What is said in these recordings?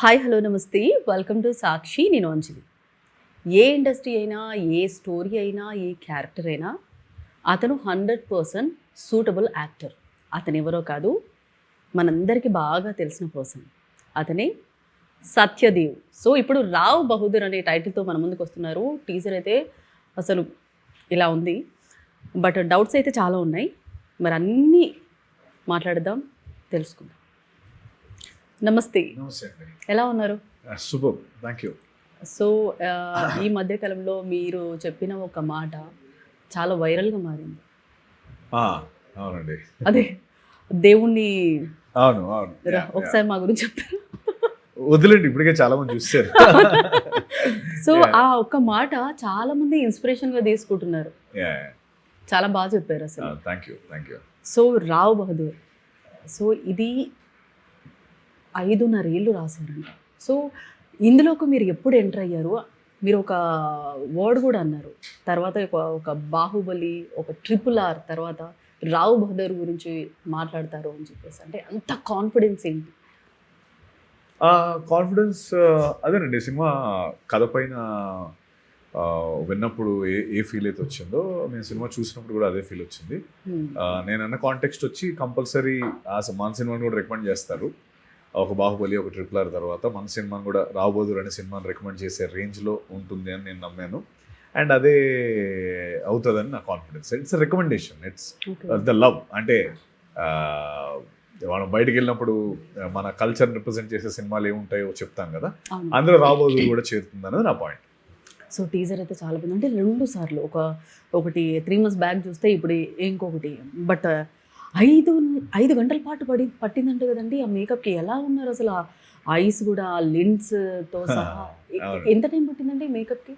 Hi hello నమస్తే welcome to సాక్షి నేను అంజలి. ఏ industry అయినా ఏ స్టోరీ అయినా ఏ క్యారెక్టర్ అయినా అతను 100% సూటబుల్ యాక్టర్. అతను ఎవరో కాదు, మనందరికీ బాగా తెలిసిన పర్సన్. అతనే సత్యదేవ్. సో ఇప్పుడు రావ్ బహదూర్ అనే టైటిల్తో మన ముందుకు వస్తున్నారు. టీజర్ అయితే అసలు ఇలా ఉంది, బట్ డౌట్స్ అయితే చాలా ఉన్నాయి. మరి అన్నీ మాట్లాడదాం, తెలుసుకుందాం. నమస్తే, నమస్తే అండి. ఎలా ఉన్నారు? శుభం, థ్యాంక్ యూ. సో ఈ మధ్యకాలంలో మీరు చెప్పిన ఒక మాట చాలా వైరల్గా మారింది. అవునండి. అదే దేవుణ్ణి అవును అవును ఒకసారి మా గురించి చెప్తారు. వదిలేండి, ఇప్పటికే చాలా మంది చూస్తారు. సో ఆ ఒక్క మాట చాలా మంది ఇన్స్పిరేషన్గా తీసుకుంటున్నారు. చాలా బాగా చెప్పారు అసలు. Thank you thank you. So Rao Bahadur, so ఇది 5.5 ఏళ్ళు రాశారంట. సో ఇందులోకి మీరు ఎప్పుడు ఎంటర్ అయ్యారు? మీరు ఒక వర్డ్ కూడా అన్నారు, తర్వాత ఒక బాహుబలి, ఒక RRR, తర్వాత రావ్ బహదూర్ గురించి మాట్లాడతారు అని చెప్పేసి. అంటే అంత కాన్ఫిడెన్స్ ఏంటి? కాన్ఫిడెన్స్ అదేనండి, సినిమా కథ పైన విన్నప్పుడు ఏ ఫీల్ అయితే వచ్చిందో, నేను సినిమా చూసినప్పుడు కూడా అదే ఫీల్ వచ్చింది. నేను అన్న కాంటెక్స్ట్ వచ్చి కంపల్సరీ మన సినిమాని కూడా రికమెండ్ చేస్తారు. ఒక బాహుబలి, ఒక RRR తర్వాత మన సినిమాని కూడా రావ్ బహదూర్ అనే సినిమాని రికమెండ్ చేసే రేంజ్లో ఉంటుంది అని నేను నమ్మాను. అండ్ అదే అవుతుందని నా confidence. It's recommendation, it's the love. అంటే మనం బయటకు వెళ్ళినప్పుడు మన కల్చర్ రిప్రజెంట్ చేసే సినిమాలు ఏముంటాయో చెప్తాం కదా, అందులో రావ్ బహదూర్ కూడా చేరుతుంది అనేది నా పాయింట్. సో టీజర్ అయితే చాలా బాగుంది. అంటే 2 సార్లు, ఒకటి 3 months బ్యాక్ చూస్తే, ఇప్పుడు ఇంకొకటి. బట్ 5 గంటల పాటు పట్టిందంట కదండి ఆ మేకప్కి. ఎలా ఉన్నారు అసలు? ఆ ఐస్ కూడా, ఆ లెన్స్తో సహా ఎంత టైం పట్టిందండి మేకప్కి?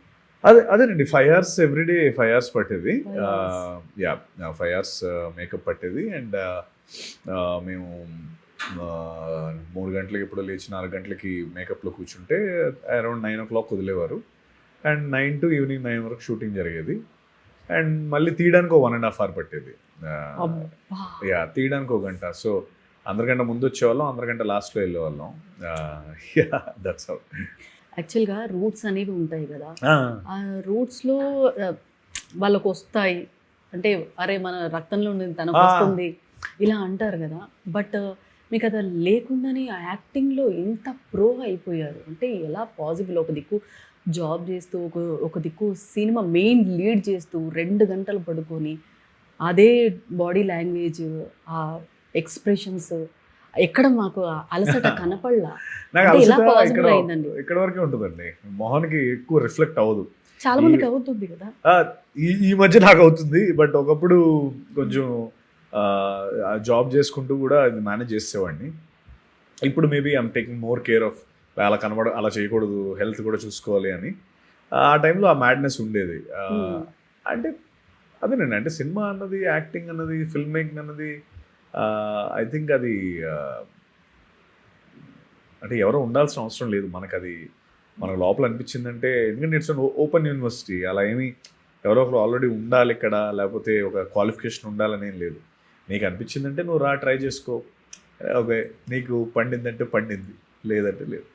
అదేనండి, 5 hours ఎవ్రీడే, 5 hours పట్టేది. 5 hours మేకప్ పట్టేది. అండ్ మేము 3 గంటలకి ఎప్పుడో లేచి 4 గంటలకి మేకప్లో కూర్చుంటే అరౌండ్ 9 o'clock వదిలేవారు. అండ్ 9 to ఈవినింగ్ 9 వరకు షూటింగ్ జరిగేది. అండ్ మళ్ళీ తీయడానికి 1.5 hour పట్టేది. తీయడానికి 1 గంట. సో అందరికంటే ముందు వచ్చేవాళ్ళం, అందరికంటే లాస్ట్లో వెళ్ళేవాళ్ళం. That's how. యాక్చువల్గా రూట్స్ అనేవి ఉంటాయి కదా, ఆ రూట్స్లో వాళ్ళకు వస్తాయి. అంటే అరే మన రక్తంలో ఉండేది తనకు వస్తుంది ఇలా అంటారు కదా. బట్ మీకు అది లేకుండానే ఆ యాక్టింగ్లో ఎంత ప్రో అయిపోయారు అంటే ఎలా పాసిబుల్? ఒక దిక్కు జాబ్ చేస్తూ, ఒక దిక్కు సినిమా మెయిన్ లీడ్ చేస్తూ 2 గంటలు పడుకొని అదే బాడీ లాంగ్వేజ్, ఆ ఎక్స్ప్రెషన్స్ ఎక్కడ మాకు అలసట కనపడలా. ఇక్కడ వరకే ఉంటుందండి, మొహానికి ఎక్కువ రిఫ్లెక్ట్ అవ్వదు. చాలా మందికి అవుతుంది కదా, ఈ మధ్య నాకు అవుతుంది. బట్ ఒకప్పుడు కొంచెం జాబ్ చేసుకుంటూ కూడా అది మేనేజ్ చేసేవాడిని. ఇప్పుడు maybe I'm taking more care of అలా చేయకూడదు, హెల్త్ కూడా చూసుకోవాలి అని. ఆ టైంలో ఆ మ్యాడ్నెస్ ఉండేది. అంటే అదేనండి, అంటే సినిమా అన్నది, యాక్టింగ్ అన్నది, ఫిల్మ్ మేకింగ్ అన్నది ఐ థింక్ అది అంటే ఎవరో ఉండాల్సిన అవసరం లేదు. మనకు లోపల అనిపించిందంటే, ఎందుకంటే ఇట్స్ ఓపెన్ యూనివర్సిటీ. అలా ఏమి ఎవరో ఒకరు ఆల్రెడీ ఉండాలి ఇక్కడ, లేకపోతే ఒక క్వాలిఫికేషన్ ఉండాలని ఏం లేదు. నీకు అనిపించిందంటే నువ్వు ట్రై చేసుకో. ఓకే, నీకు పండిందంటే పండింది, లేదంటే లేదు.